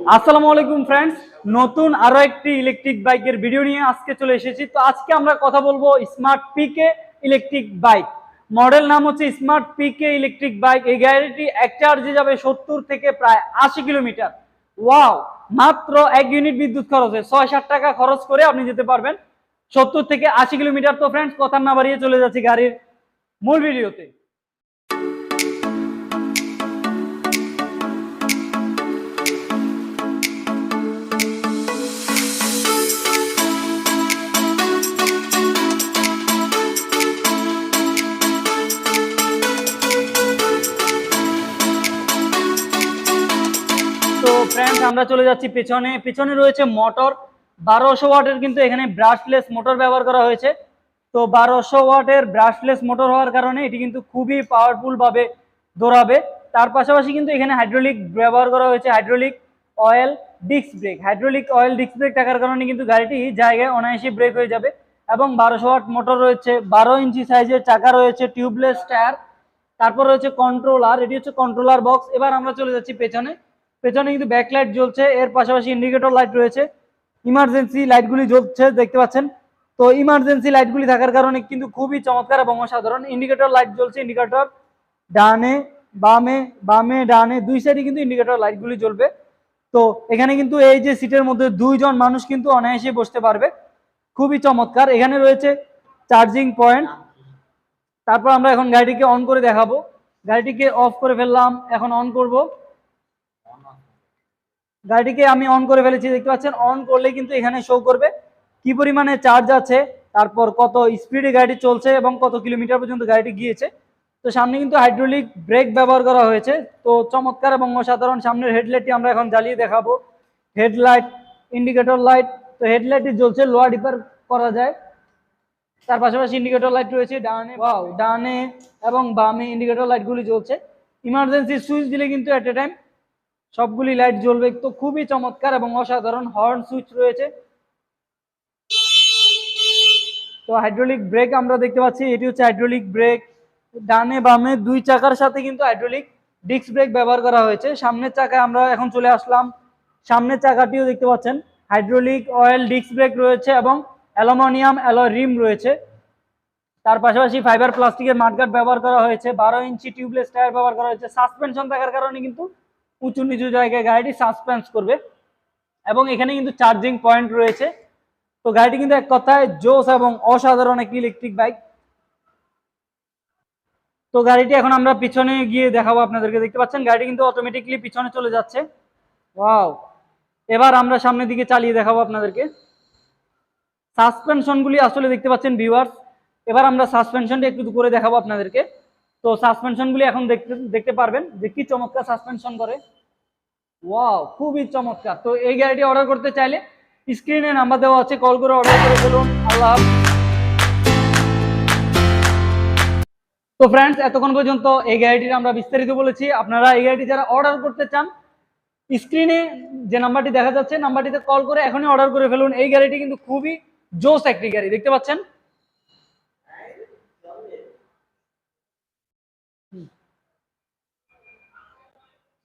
আসসালামু আলাইকুম ফ্রেন্ডস, নতুন আরো একটি ইলেকট্রিক বাইকের ভিডিও নিয়ে আজকে চলে এসেছি। তো আজকে আমরা কথা বলবো স্মার্ট পিকে ইলেকট্রিক বাইক। মডেল নাম হচ্ছে স্মার্ট পিকে ইলেকট্রিক বাইক। এই গাড়িটি এক চার্জে যাবে 70 থেকে প্রায় 80 কিলোমিটার। ওয়াও, মাত্র 1 ইউনিট বিদ্যুৎ খরচে 6-7 টাকা খরচ করে আপনি যেতে পারবেন 70 থেকে 80 কিলোমিটার। তো ফ্রেন্ডস, কথা না বাড়িয়ে চলে যাচ্ছি গাড়ির মূল ভিডিওতে। তো ফ্রেন্ডস, আমরা চলে যাচ্ছি পেছনে। পেছনে রয়েছে মোটর 1200 ওয়াটের, কিন্তু এখানে ব্রাশলেস মোটর ব্যবহার করা হয়েছে। তো 1200 ওয়াটের ব্রাশলেস মোটর হওয়ার কারণে এটি কিন্তু খুবই পাওয়ারফুল ভাবে দৌড়াবে। তার পাশাপাশি কিন্তু এখানে হাইড্রোলিক ব্যবহার করা হয়েছে, hydraulic oil disc brake. Hydraulic oil disc brake থাকার কারণে কিন্তু গাড়িটি জায়গায় অনায়াসে ব্রেক হয়ে যাবে। এবং 1200 ওয়াট মোটর রয়েছে, 12 ইঞ্চি সাইজের চাকা রয়েছে, টিউবলেস টায়ার। তারপর রয়েছে কন্ট্রোলার, এটি হচ্ছে কন্ট্রোলার বক্স। এবার আমরা চলে যাচ্ছি পেছনে। পেছনে কিন্তু ব্যাকলাইট জ্বলছে, এর পাশাপাশি ইন্ডিকেটর লাইট রয়েছে, ইমার্জেন্সি লাইটগুলি জ্বলছে দেখতে পাচ্ছেন। তো ইমার্জেন্সি লাইটগুলি থাকার কারণে কিন্তু খুবই চমৎকার এবং অসাধারণ। ইন্ডিকেটর লাইট জ্বলছে, ইন্ডিকেটর ডানে বামে, বামে ডানে দুই সাইডে কিন্তু ইন্ডিকেটর লাইটগুলি জ্বলবে। তো এখানে কিন্তু এই যে সিটের মধ্যে দুইজন মানুষ কিন্তু অনায়াসে বসতে পারবে, খুবই চমৎকার। এখানে রয়েছে চার্জিং পয়েন্ট। তারপর আমরা এখন গাড়িটিকে অন করে দেখাবো। গাড়িটিকে অফ করে ফেললাম, এখন অন করব। গাড়িটিকে আমি অন করে ফেলেছি, দেখতে পাচ্ছেন। অন করলে কিন্তু এখানে শো করবে কি পরিমাণে চার্জ আছে, তারপর কত স্পিডে গাড়ি চলছে এবং কত কিলোমিটার পর্যন্ত গাড়িটি গিয়েছে। তো সামনে কিন্তু হাইড্রোলিক ব্রেক ব্যবহার করা হয়েছে, তো চমৎকার এবং অসাধারণ। সামনের হেডলাইটটি আমরা এখন জ্বালিয়ে দেখাবো। হেডলাইট, ইন্ডিকেটর লাইট, তো হেডলাইটটি জ্বলছে, লোয়ার ডিপার করা যায়। তার পাশাপাশি ইন্ডিকেটর লাইট রয়েছে ডানে, ওয়াও, ডানে এবং বামে ইন্ডিকেটর লাইটগুলি জ্বলছে। ইমার্জেন্সি সুইচ দিলে কিন্তু এট এ টাইম সবগুলি লাইট জ্বলবে। তো খুবই চমৎকার এবং অসাধারণ। হর্ন সুইচ রয়েছে। তো হাইড্রোলিক ব্রেক আমরা দেখতে পাচ্ছি, এটি হচ্ছে হাইড্রোলিক ব্রেক। ডানে বামে দুই চাকার সাথে কিন্তু হাইড্রোলিক ডিস্ক ব্রেক ব্যবহার করা হয়েছে। সামনের চাকায় আমরা এখন চলে আসলাম। সামনের চাকাটিও দেখতে পাচ্ছেন, হাইড্রোলিক অয়েল ডিস্ক ব্রেক রয়েছে এবং অ্যালুমিনিয়াম অ্যালয় রিম রয়েছে। তার পাশাপাশি ফাইবার প্লাস্টিকের মাঠগার্ড ব্যবহার করা হয়েছে, 12 ইঞ্চি টিউবলেস টায়ার ব্যবহার করা হয়েছে। সাসপেনশন থাকার কারণে কিন্তু উঁচু নিচু জায়গায় গাড়িটি সাসপেন্স করবে। এবং এখানে কিন্তু চার্জিং পয়েন্ট রয়েছে। তো গাড়িটি কিন্তু এক কথায় জোস এবং অসাধারণ একটি ইলেকট্রিক বাইক। তো গাড়িটি এখন আমরা পিছনে গিয়ে দেখাবো আপনাদেরকে। দেখতে পাচ্ছেন গাড়িটি কিন্তু অটোমেটিকলি পিছনে চলে যাচ্ছে। ওয়াও, এবার আমরা সামনের দিকে চালিয়ে দেখাবো আপনাদেরকে। সাসপেনশনগুলি আসলে দেখতে পাচ্ছেন ভিউয়ার্স। এবার আমরা সাসপেনশনটা একটু করে দেখাবো আপনাদেরকে। তো সাসপেনশনগুলি এখন দেখতে দেখতে পারবেন যে কি চমৎকার সাসপেনশন করে। ওয়াও, খুবই চমৎকার। তো এই গাড়িটি অর্ডার করতে চাইলে স্ক্রিনে নাম্বার দেওয়া আছে, কল করে অর্ডার করে ফেলুন। আল্লাহ হাফেজ। তো ফ্রেন্ডস, এতক্ষণ পর্যন্ত এই গাড়িটির আমরা বিস্তারিত বলেছি। আপনারা এই গাড়িটি যারা অর্ডার করতে চান, স্ক্রিনে যে নাম্বারটি দেখা যাচ্ছে নাম্বারটিতে কল করে এখনই অর্ডার করে ফেলুন। এই গাড়িটি কিন্তু খুবই জোস একটি গাড়ি, দেখতে পাচ্ছেন।